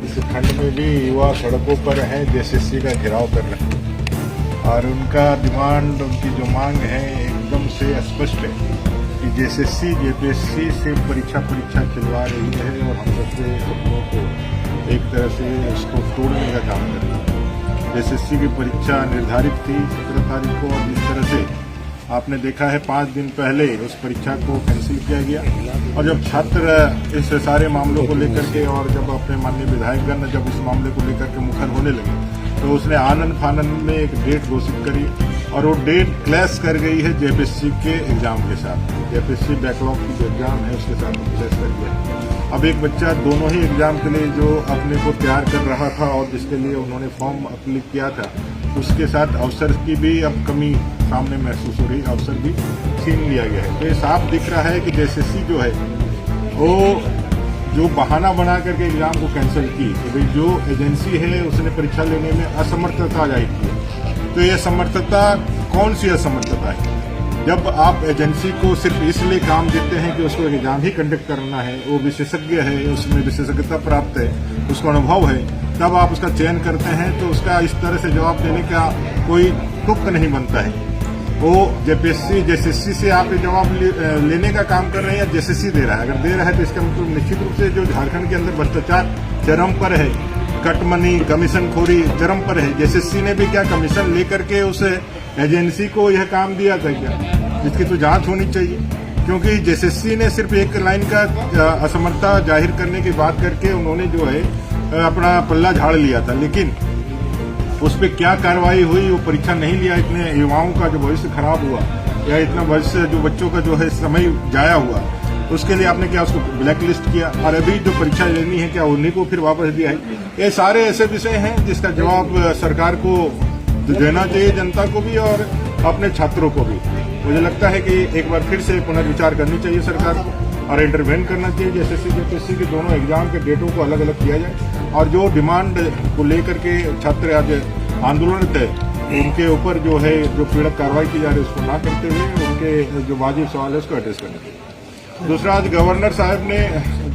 इस ठंड में भी युवा सड़कों पर हैं, जेएसएससी का घेराव कर रहे हैं और उनका डिमांड, उनकी जो मांग है एकदम से स्पष्ट है कि जेएसएससी जेपीएससी से परीक्षा खिलवा रही है और हम सबके सपनों को एक तरह से उसको तोड़ने का काम कर रही है। जेएसएससी की परीक्षा निर्धारित थी 17 तारीख को और जिस तरह से आपने देखा है 5 दिन पहले उस परीक्षा को कैंसिल किया गया और जब छात्र इस सारे मामलों को लेकर के और जब अपने माननीय विधायकगण जब इस मामले को लेकर के मुखर होने लगे तो उसने आनंद फानंद में एक डेट घोषित करी और वो डेट क्लैश कर गई है जेपीएससी के एग्जाम के साथ। जेपीएससी बैकलॉग की जो एग्जाम है उसके साथ क्लैश कर गया। अब एक बच्चा दोनों ही एग्जाम के लिए जो अपने को तैयार कर रहा था और जिसके लिए उन्होंने फॉर्म अप्लाई किया था उसके साथ अवसर की भी अब कमी सामने महसूस हो रही, अवसर भी छीन लिया गया है। तो ये साफ दिख रहा है कि जेएसएससी जो है वो जो बहाना बना करके एग्जाम को कैंसिल की कि भाई जो एजेंसी है उसने परीक्षा लेने में असमर्थता जाहिर की। तो ये असमर्थता कौन सी असमर्थता है? जब आप एजेंसी को सिर्फ इसलिए काम देते हैं कि उसको एग्जाम ही कंडक्ट करना है, वो विशेषज्ञ है, उसमें विशेषज्ञता प्राप्त है, उसको अनुभव है, तब आप उसका चयन करते हैं तो उसका इस तरह से जवाब देने का कोई तुक नहीं बनता है। वो जेएसएससी से आप ये जवाब लेने का काम कर रहे हैं या जेएसएससी दे रहा है? अगर दे रहा है तो इसका मतलब निश्चित रूप से जो झारखंड के अंदर भ्रष्टाचार चरम पर है, कटमनी कमीशन खोरी चरम पर है। जेएसएससी ने भी क्या कमीशन लेकर के उस एजेंसी को यह काम दिया था क्या? जिसकी तो जांच होनी चाहिए, क्योंकि जेएसएससी ने सिर्फ एक लाइन का असमर्थता जाहिर करने की बात करके उन्होंने जो है अपना पल्ला झाड़ लिया था, लेकिन उस पर क्या कार्रवाई हुई वो परीक्षा नहीं लिया। इतने युवाओं का जो भविष्य खराब हुआ या इतना भविष्य जो बच्चों का जो है समय जाया हुआ, उसके लिए आपने क्या उसको ब्लैक लिस्ट किया और अभी जो परीक्षा लेनी है क्या उन्हीं को फिर वापस दिया है? ये सारे ऐसे विषय हैं जिसका जवाब सरकार को देना चाहिए, जनता को भी और अपने छात्रों को भी। मुझे लगता है कि एक बार फिर से पुनर्विचार करनी चाहिए सरकार को और इंटरवेन करना चाहिए। जेएसएससी जेपीएससी के दोनों एग्जाम के डेटों को अलग अलग किया जाए और जो डिमांड को लेकर के छात्र आज आंदोलनरत है उनके ऊपर जो है जो पीड़क कार्रवाई की जा रही है उसको ना करते हुए उनके जो वाजिब सवाल है उसको एड्रेस करना चाहिए। दूसरा, आज गवर्नर साहब ने